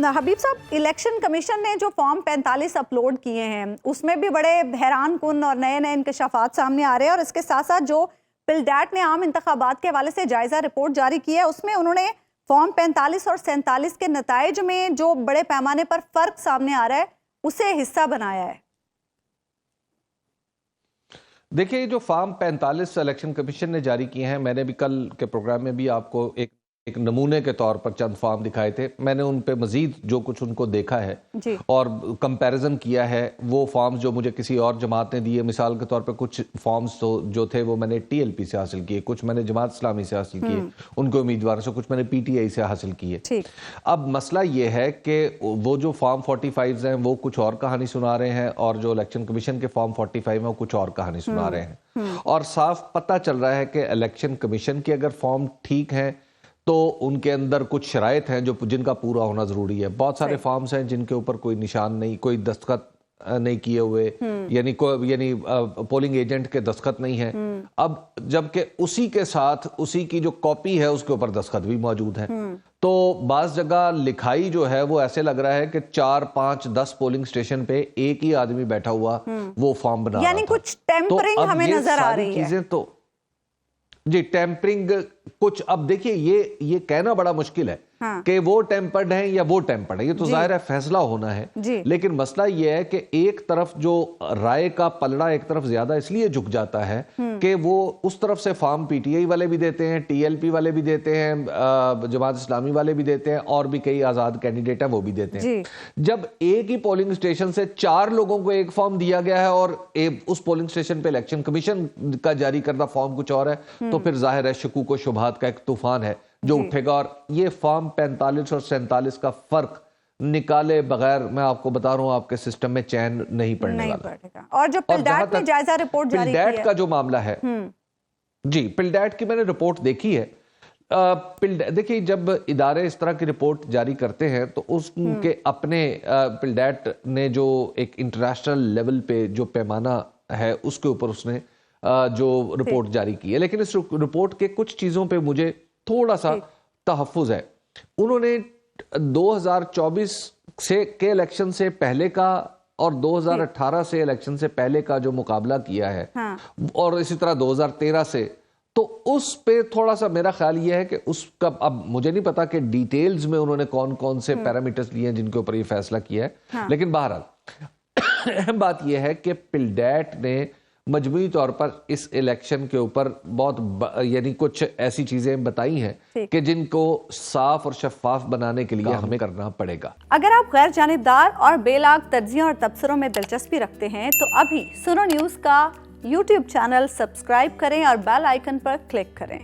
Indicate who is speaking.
Speaker 1: حبیب صاحب، election commission نے جو فارم 45 اپلوڈ کیے ہیں اس میں بھی بڑے حیران کن اور نئے نئے انکشافات سامنے آ رہے ہیں، اور اس کے ساتھ ساتھ جو پلڈیٹ نے عام انتخابات کے حوالے سے جائزہ رپورٹ جاری کی ہے اس میں انہوں نے فارم 45 اور 47 کے نتائج میں جو بڑے پیمانے پر فرق سامنے آ رہا ہے اسے حصہ بنایا ہے۔
Speaker 2: دیکھیں، جو فارم 45 الیکشن کمیشن نے جاری کیے ہیں، میں نے بھی کل کے پروگرام میں بھی آپ کو ایک نمونے کے طور پر چند فارم دکھائے تھے۔ میں نے ان پہ مزید جو کچھ ان کو دیکھا ہے اور کمپیریزن کیا ہے، وہ فارمز جو مجھے کسی اور جماعت نے دیے، مثال کے طور پر کچھ فارمز جو تھے وہ میں نے ٹی ایل پی سے حاصل کیے، کچھ میں نے جماعت اسلامی سے حاصل کیے ان کے امیدواروں سے، کچھ میں نے پی ٹی آئی سے حاصل کیے۔ اب مسئلہ یہ ہے کہ وہ جو فارم 45 ہیں وہ کچھ اور کہانی سنا رہے ہیں، اور جو الیکشن کمیشن کے فارم 45 ہیں وہ کچھ اور کہانی سنا رہے ہیں، اور صاف پتہ چل رہا ہے کہ الیکشن کمیشن کے اگر فارم ٹھیک ہیں تو ان کے اندر کچھ شرائط ہیں جن کا پورا ہونا ضروری ہے۔ بہت سارے فارمز ہیں جن کے اوپر کوئی نشان نہیں، کوئی دستخط نہیں کیے ہوئے، یعنی پولنگ ایجنٹ کے دستخط نہیں ہیں۔ اب جبکہ اسی کے ساتھ اسی کی جو کاپی ہے اس کے اوپر دستخط بھی موجود ہیں، تو بعض جگہ لکھائی جو ہے وہ ایسے لگ رہا ہے کہ 4 5 10 پولنگ سٹیشن پہ ایک ہی آدمی بیٹھا ہوا وہ فارم بنا رہا تھا،
Speaker 1: یعنی کچھ ٹیمپرنگ ہمیں نظر آ رہی ہے۔
Speaker 2: تو جی ٹیمپرنگ کچھ، اب دیکھیے یہ کہنا بڑا مشکل ہے کہ وہ ٹیمپرڈ ہیں یا وہ ٹیمپرڈ ہیں، یہ تو ظاہر ہے فیصلہ ہونا ہے، لیکن مسئلہ یہ ہے کہ ایک طرف جو رائے کا پلڑا ایک طرف زیادہ اس لیے جھک جاتا ہے کہ وہ اس طرف سے فارم پی ٹی آئی والے بھی دیتے ہیں، ٹی ایل پی والے بھی دیتے ہیں، جماعت اسلامی والے بھی دیتے ہیں، اور بھی کئی آزاد کینڈیڈیٹ ہیں وہ بھی دیتے ہیں۔ جب ایک ہی پولنگ سٹیشن سے 4 لوگوں کو ایک فارم دیا گیا ہے اور اس پولنگ سٹیشن پہ الیکشن کمیشن کا جاری کردہ فارم کچھ اور ہے، تو پھر ظاہر ہے شکوک و شبہات کا ایک طوفان ہے جو اٹھے گا، اور یہ فارم 45 اور 47 کا فرق نکالے بغیر میں آپ کو بتا رہا ہوں آپ کے سسٹم میں چین نہیں پڑنے والا۔
Speaker 1: اور جو پلڈیٹ نے جائزہ رپورٹ جاری کی ہے،
Speaker 2: پلڈیٹ کا جو معاملہ ہے، جی پلڈیٹ کی میں نے رپورٹ دیکھی ہے۔ دیکھیے، جب ادارے اس طرح کی رپورٹ جاری کرتے ہیں تو اس کے اپنے پلڈیٹ نے جو ایک انٹرنیشنل لیول پہ جو پیمانہ ہے اس کے اوپر اس نے جو رپورٹ جاری کی ہے، لیکن اس رپورٹ کے کچھ چیزوں پہ مجھے تھوڑا سا تحفظ ہے۔ انہوں نے 2024 کے الیکشن سے پہلے کا اور 2018 سے الیکشن سے پہلے کا جو مقابلہ کیا ہے، اور اسی طرح 2013 سے، تو اس پہ تھوڑا سا میرا خیال یہ ہے کہ اس کا، اب مجھے نہیں پتا کہ ڈیٹیلز میں انہوں نے کون کون سے پیرامیٹرز لیے ہیں جن کے اوپر یہ فیصلہ کیا ہے، لیکن بہرحال اہم بات یہ ہے کہ پلڈیٹ نے مجموعی طور پر اس الیکشن کے اوپر بہت یعنی کچھ ایسی چیزیں بتائی ہیں کہ جن کو صاف اور شفاف بنانے کے لیے ہمیں کرنا پڑے گا۔
Speaker 1: اگر آپ غیر جانبدار اور بے لاگ تجزیوں اور تبصروں میں دلچسپی رکھتے ہیں تو ابھی سنو نیوز کا یوٹیوب چینل سبسکرائب کریں اور بیل آئیکن پر کلک کریں۔